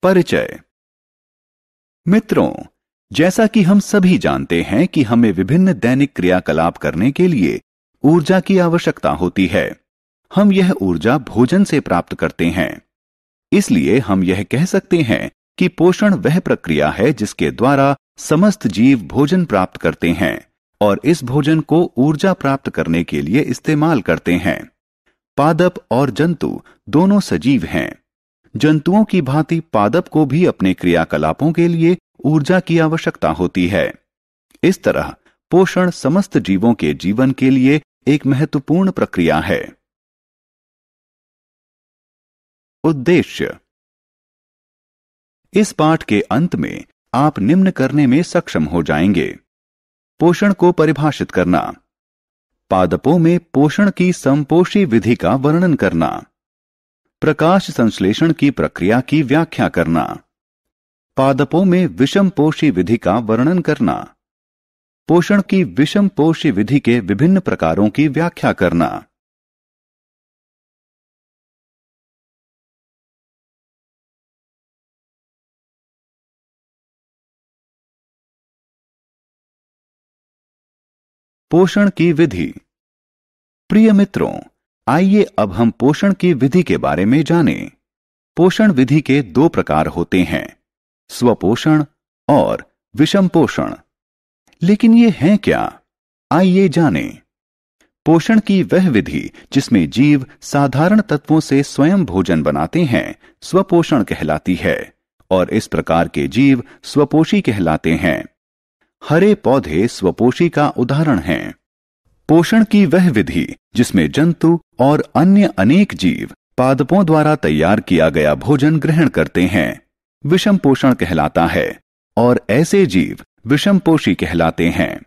परिचय। मित्रों, जैसा कि हम सभी जानते हैं कि हमें विभिन्न दैनिक क्रियाकलाप करने के लिए ऊर्जा की आवश्यकता होती है। हम यह ऊर्जा भोजन से प्राप्त करते हैं। इसलिए हम यह कह सकते हैं कि पोषण वह प्रक्रिया है जिसके द्वारा समस्त जीव भोजन प्राप्त करते हैं और इस भोजन को ऊर्जा प्राप्त करने के लिए इस्तेमाल करते हैं। पादप और जंतु दोनों सजीव हैं। जंतुओं की भांति पादप को भी अपने क्रियाकलापों के लिए ऊर्जा की आवश्यकता होती है। इस तरह पोषण समस्त जीवों के जीवन के लिए एक महत्वपूर्ण प्रक्रिया है। उद्देश्य। इस पाठ के अंत में आप निम्न करने में सक्षम हो जाएंगे। पोषण को परिभाषित करना, पादपों में पोषण की समपोषी विधि का वर्णन करना, प्रकाश संश्लेषण की प्रक्रिया की व्याख्या करना, पादपों में विषमपोषी विधि का वर्णन करना, पोषण की विषमपोषी विधि के विभिन्न प्रकारों की व्याख्या करना। पोषण की विधि। प्रिय मित्रों, आइए अब हम पोषण की विधि के बारे में जानें। पोषण विधि के दो प्रकार होते हैं, स्वपोषण और विषम पोषण। लेकिन ये हैं क्या? आइए जानें। पोषण की वह विधि जिसमें जीव साधारण तत्वों से स्वयं भोजन बनाते हैं स्वपोषण कहलाती है और इस प्रकार के जीव स्वपोषी कहलाते हैं। हरे पौधे स्वपोषी का उदाहरण हैं। पोषण की वह विधि जिसमें जंतु और अन्य अनेक जीव पादपों द्वारा तैयार किया गया भोजन ग्रहण करते हैं विषम पोषण कहलाता है और ऐसे जीव विषमपोषी कहलाते हैं।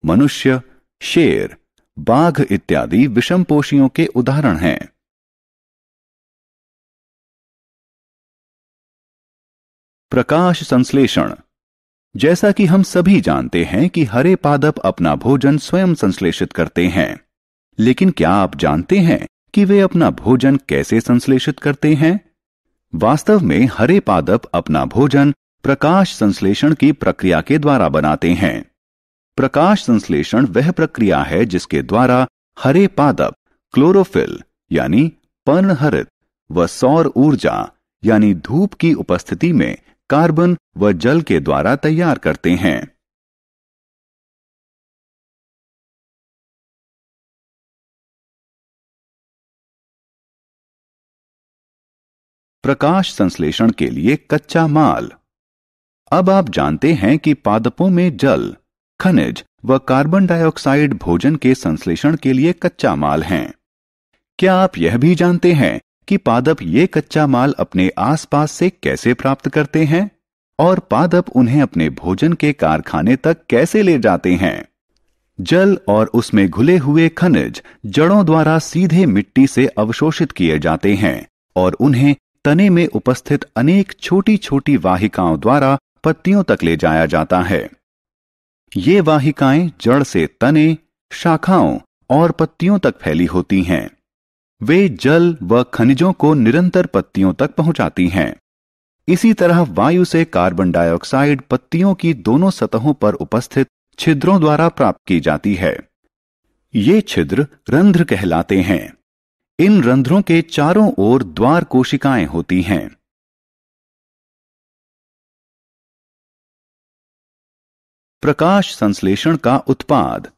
मनुष्य, शेर, बाघ इत्यादि विषमपोषियों के उदाहरण हैं। प्रकाश संश्लेषण। जैसा कि हम सभी जानते हैं कि हरे पादप अपना भोजन स्वयं संश्लेषित करते हैं, लेकिन क्या आप जानते हैं कि वे अपना भोजन कैसे संश्लेषित करते हैं? वास्तव में हरे पादप अपना भोजन प्रकाश संश्लेषण की प्रक्रिया के द्वारा बनाते हैं। प्रकाश संश्लेषण वह प्रक्रिया है जिसके द्वारा हरे पादप क्लोरोफिल यानी पर्णहरित व सौर ऊर्जा यानी धूप की उपस्थिति में कार्बन व जल के द्वारा तैयार करते हैं। प्रकाश संश्लेषण के लिए कच्चा माल। अब आप जानते हैं कि पादपों में जल, खनिज व कार्बन डाइऑक्साइड भोजन के संश्लेषण के लिए कच्चा माल हैं। क्या आप यह भी जानते हैं कि पादप ये कच्चा माल अपने आसपास से कैसे प्राप्त करते हैं और पादप उन्हें अपने भोजन के कारखाने तक कैसे ले जाते हैं? जल और उसमें घुले हुए खनिज जड़ों द्वारा सीधे मिट्टी से अवशोषित किए जाते हैं और उन्हें तने में उपस्थित अनेक छोटी छोटी वाहिकाओं द्वारा पत्तियों तक ले जाया जाता है। ये वाहिकाएं जड़ से तने, शाखाओं और पत्तियों तक फैली होती हैं। वे जल व खनिजों को निरंतर पत्तियों तक पहुंचाती हैं। इसी तरह वायु से कार्बन डाइऑक्साइड पत्तियों की दोनों सतहों पर उपस्थित छिद्रों द्वारा प्राप्त की जाती है। ये छिद्र रंध्र कहलाते हैं। इन रंध्रों के चारों ओर द्वार कोशिकाएं होती हैं। प्रकाश संश्लेषण का उत्पाद।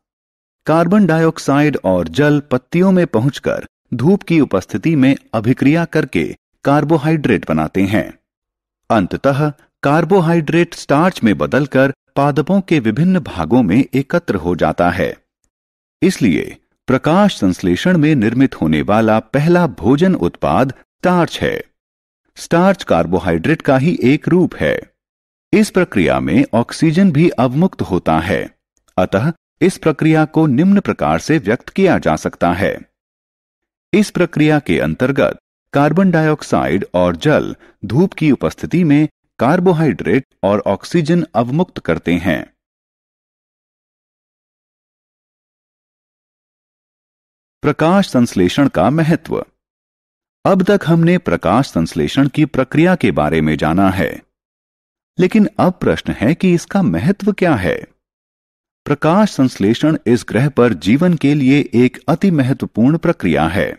कार्बन डाइऑक्साइड और जल पत्तियों में पहुंचकर धूप की उपस्थिति में अभिक्रिया करके कार्बोहाइड्रेट बनाते हैं। अंततः कार्बोहाइड्रेट स्टार्च में बदलकर पादपों के विभिन्न भागों में एकत्र हो जाता है। इसलिए प्रकाश संश्लेषण में निर्मित होने वाला पहला भोजन उत्पाद स्टार्च है। स्टार्च कार्बोहाइड्रेट का ही एक रूप है। इस प्रक्रिया में ऑक्सीजन भी अवमुक्त होता है। अतः इस प्रक्रिया को निम्न प्रकार से व्यक्त किया जा सकता है। इस प्रक्रिया के अंतर्गत कार्बन डाइऑक्साइड और जल धूप की उपस्थिति में कार्बोहाइड्रेट और ऑक्सीजन अवमुक्त करते हैं। प्रकाश संश्लेषण का महत्व। अब तक हमने प्रकाश संश्लेषण की प्रक्रिया के बारे में जाना है, लेकिन अब प्रश्न है कि इसका महत्व क्या है। प्रकाश संश्लेषण इस ग्रह पर जीवन के लिए एक अति महत्वपूर्ण प्रक्रिया है।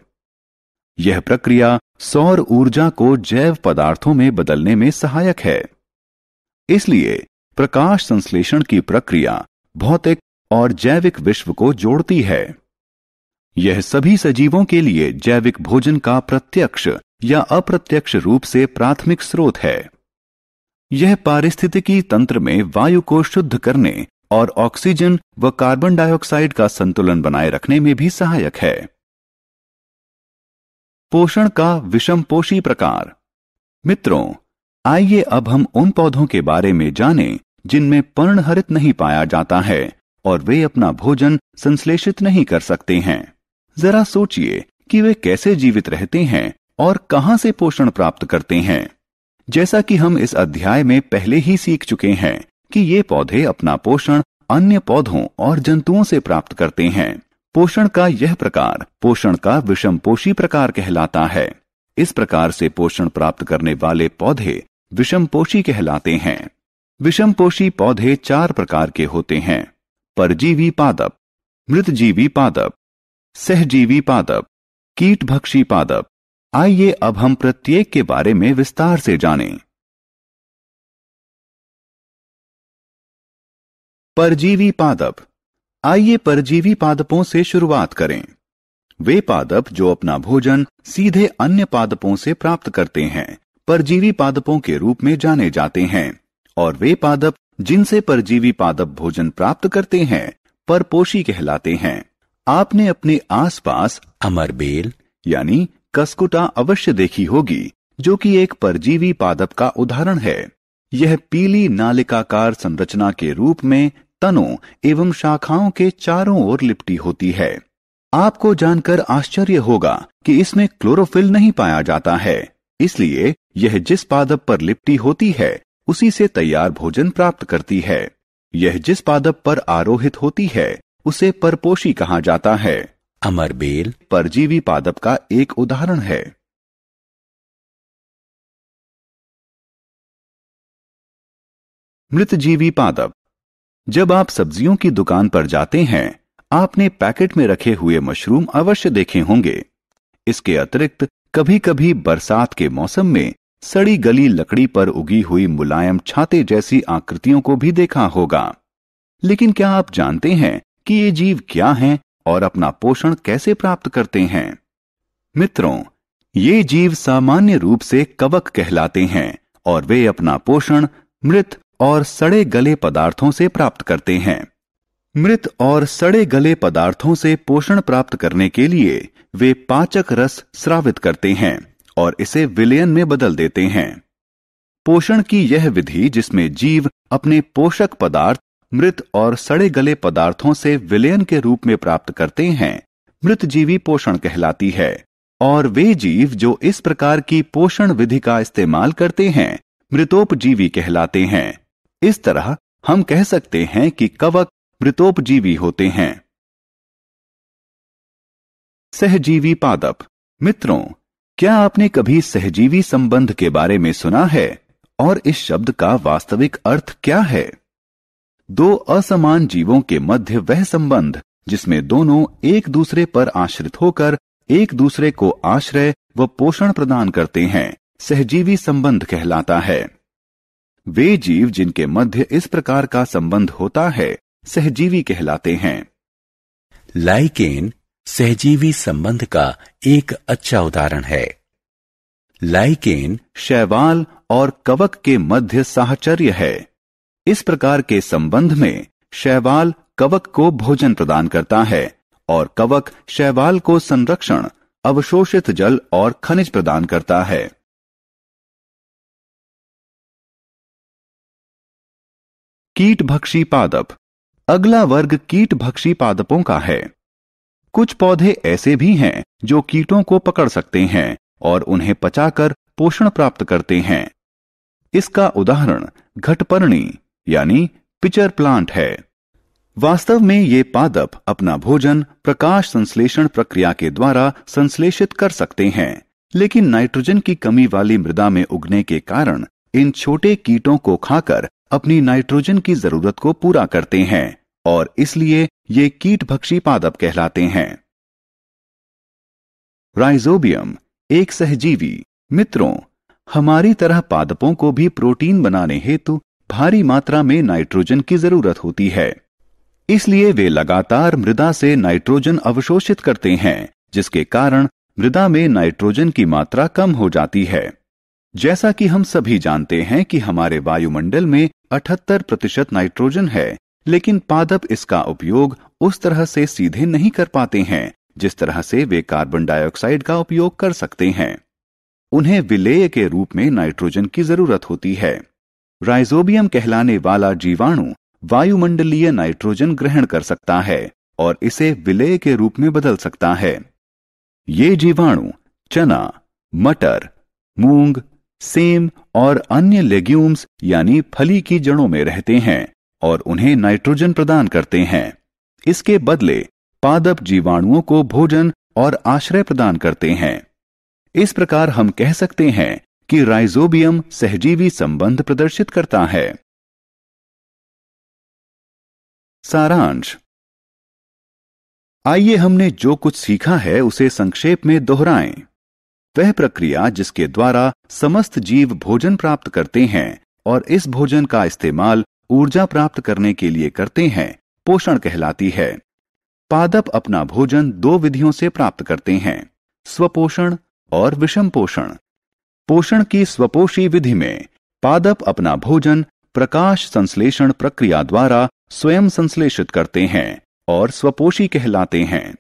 यह प्रक्रिया सौर ऊर्जा को जैव पदार्थों में बदलने में सहायक है। इसलिए प्रकाश संश्लेषण की प्रक्रिया भौतिक और जैविक विश्व को जोड़ती है। यह सभी सजीवों के लिए जैविक भोजन का प्रत्यक्ष या अप्रत्यक्ष रूप से प्राथमिक स्रोत है। यह पारिस्थितिकी तंत्र में वायु को शुद्ध करने और ऑक्सीजन व कार्बन डाइऑक्साइड का संतुलन बनाए रखने में भी सहायक है। पोषण का विषमपोषी प्रकार। मित्रों, आइए अब हम उन पौधों के बारे में जानें जिनमें पर्णहरित नहीं पाया जाता है और वे अपना भोजन संश्लेषित नहीं कर सकते हैं। जरा सोचिए कि वे कैसे जीवित रहते हैं और कहां से पोषण प्राप्त करते हैं। जैसा कि हम इस अध्याय में पहले ही सीख चुके हैं कि ये पौधे अपना पोषण अन्य पौधों और जंतुओं से प्राप्त करते हैं। पोषण का यह प्रकार पोषण का विषमपोषी प्रकार कहलाता है। इस प्रकार से पोषण प्राप्त करने वाले पौधे विषमपोषी कहलाते हैं। विषमपोषी पौधे 4 प्रकार के होते हैं: परजीवी पादप, मृतजीवी पादप, सहजीवी पादप, कीटभक्षी पादप। आइए अब हम प्रत्येक के बारे में विस्तार से जानें। परजीवी पादप। आइए परजीवी पादपों से शुरुआत करें। वे पादप जो अपना भोजन सीधे अन्य पादपों से प्राप्त करते हैं परजीवी पादपों के रूप में जाने जाते हैं, और वे पादप जिनसे परजीवी पादप भोजन प्राप्त करते हैं परपोषी कहलाते हैं। आपने अपने आसपास अमरबेल यानी कसकुटा अवश्य देखी होगी, जो कि एक परजीवी पादप का उदाहरण है। यह पीली नालिकाकार संरचना के रूप में तनों एवं शाखाओं के चारों ओर लिपटी होती है। आपको जानकर आश्चर्य होगा कि इसमें क्लोरोफिल नहीं पाया जाता है, इसलिए यह जिस पादप पर लिपटी होती है उसी से तैयार भोजन प्राप्त करती है। यह जिस पादप पर आरोहित होती है उसे परपोषी कहा जाता है। अमरबेल परजीवी पादप का एक उदाहरण है। मृतजीवी पादप। जब आप सब्जियों की दुकान पर जाते हैं, आपने पैकेट में रखे हुए मशरूम अवश्य देखे होंगे। इसके अतिरिक्त कभी कभी बरसात के मौसम में सड़ी गली लकड़ी पर उगी हुई मुलायम छाते जैसी आकृतियों को भी देखा होगा। लेकिन क्या आप जानते हैं कि ये जीव क्या हैं और अपना पोषण कैसे प्राप्त करते हैं? मित्रों, ये जीव सामान्य रूप से कवक कहलाते हैं और वे अपना पोषण मृत और सड़े गले पदार्थों से प्राप्त करते हैं। मृत और सड़े गले पदार्थों से पोषण प्राप्त करने के लिए वे पाचक रस स्रावित करते हैं और इसे विलयन में बदल देते हैं। पोषण की यह विधि जिसमें जीव अपने पोषक पदार्थ मृत और सड़े गले पदार्थों से विलयन के रूप में प्राप्त करते हैं मृतजीवी पोषण कहलाती है, और वे जीव जो इस प्रकार की पोषण विधि का इस्तेमाल करते हैं मृतोपजीवी कहलाते हैं। इस तरह हम कह सकते हैं कि कवक मृतोपजीवी होते हैं। सहजीवी पादप। मित्रों, क्या आपने कभी सहजीवी संबंध के बारे में सुना है और इस शब्द का वास्तविक अर्थ क्या है? 2 असमान जीवों के मध्य वह संबंध जिसमें दोनों एक दूसरे पर आश्रित होकर एक दूसरे को आश्रय व पोषण प्रदान करते हैं सहजीवी संबंध कहलाता है। वे जीव जिनके मध्य इस प्रकार का संबंध होता है सहजीवी कहलाते हैं। लाइकेन सहजीवी संबंध का एक अच्छा उदाहरण है। लाइकेन शैवाल और कवक के मध्य साहचर्य है। इस प्रकार के संबंध में शैवाल कवक को भोजन प्रदान करता है और कवक शैवाल को संरक्षण, अवशोषित जल और खनिज प्रदान करता है। कीटभक्षी पादप। अगला वर्ग कीटभक्षी पादपों का है। कुछ पौधे ऐसे भी हैं जो कीटों को पकड़ सकते हैं और उन्हें पचाकर पोषण प्राप्त करते हैं। इसका उदाहरण घटपर्णी यानी पिचर प्लांट है। वास्तव में ये पादप अपना भोजन प्रकाश संश्लेषण प्रक्रिया के द्वारा संश्लेषित कर सकते हैं, लेकिन नाइट्रोजन की कमी वाली मृदा में उगने के कारण इन छोटे कीटों को खाकर अपनी नाइट्रोजन की जरूरत को पूरा करते हैं और इसलिए ये कीटभक्षी पादप कहलाते हैं। राइजोबियम एक सहजीवी। मित्रों, हमारी तरह पादपों को भी प्रोटीन बनाने हेतु भारी मात्रा में नाइट्रोजन की जरूरत होती है। इसलिए वे लगातार मृदा से नाइट्रोजन अवशोषित करते हैं, जिसके कारण मृदा में नाइट्रोजन की मात्रा कम हो जाती है। जैसा कि हम सभी जानते हैं कि हमारे वायुमंडल में 78% नाइट्रोजन है, लेकिन पादप इसका उपयोग उस तरह से सीधे नहीं कर पाते हैं जिस तरह से वे कार्बन डाइऑक्साइड का उपयोग कर सकते हैं। उन्हें विलेय के रूप में नाइट्रोजन की जरूरत होती है। राइजोबियम कहलाने वाला जीवाणु वायुमंडलीय नाइट्रोजन ग्रहण कर सकता है और इसे विलेय के रूप में बदल सकता है। ये जीवाणु चना, मटर, मूंग, सेम और अन्य लेग्यूम्स यानी फली की जड़ों में रहते हैं और उन्हें नाइट्रोजन प्रदान करते हैं। इसके बदले पादप जीवाणुओं को भोजन और आश्रय प्रदान करते हैं। इस प्रकार हम कह सकते हैं कि राइजोबियम सहजीवी संबंध प्रदर्शित करता है। सारांश। आइए हमने जो कुछ सीखा है उसे संक्षेप में दोहराएं। वह प्रक्रिया जिसके द्वारा समस्त जीव भोजन प्राप्त करते हैं और इस भोजन का इस्तेमाल ऊर्जा प्राप्त करने के लिए करते हैं, पोषण कहलाती है। पादप अपना भोजन 2 विधियों से प्राप्त करते हैं, स्वपोषण और विषम पोषण। पोषण की स्वपोषी विधि में पादप अपना भोजन प्रकाश संश्लेषण प्रक्रिया द्वारा स्वयं संश्लेषित करते हैं और स्वपोषी कहलाते हैं।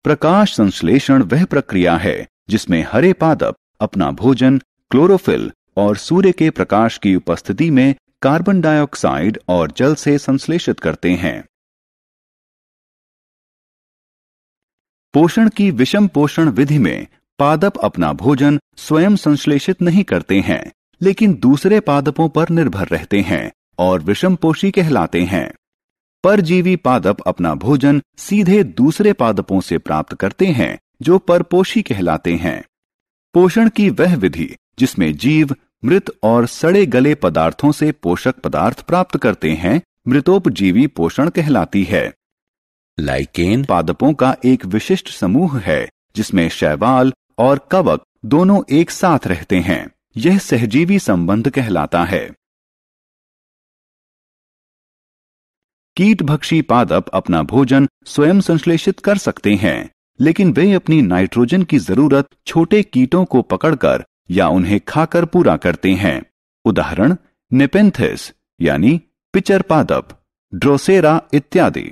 प्रकाश संश्लेषण वह प्रक्रिया है जिसमें हरे पादप अपना भोजन क्लोरोफिल और सूर्य के प्रकाश की उपस्थिति में कार्बन डाइऑक्साइड और जल से संश्लेषित करते हैं। पोषण की विषम पोषण विधि में पादप अपना भोजन स्वयं संश्लेषित नहीं करते हैं, लेकिन दूसरे पादपों पर निर्भर रहते हैं और विषम पोषी कहलाते हैं। परजीवी पादप अपना भोजन सीधे दूसरे पादपों से प्राप्त करते हैं जो परपोषी कहलाते हैं। पोषण की वह विधि जिसमें जीव मृत और सड़े गले पदार्थों से पोषक पदार्थ प्राप्त करते हैं, मृतोपजीवी पोषण कहलाती है। लाइकेन पादपों का एक विशिष्ट समूह है जिसमें शैवाल और कवक दोनों एक साथ रहते हैं। यह सहजीवी संबंध कहलाता है। कीटभक्षी पादप अपना भोजन स्वयं संश्लेषित कर सकते हैं, लेकिन वे अपनी नाइट्रोजन की जरूरत छोटे कीटों को पकड़कर या उन्हें खाकर पूरा करते हैं। उदाहरण नेपेंथिस यानी पिचर पादप, ड्रोसेरा इत्यादि।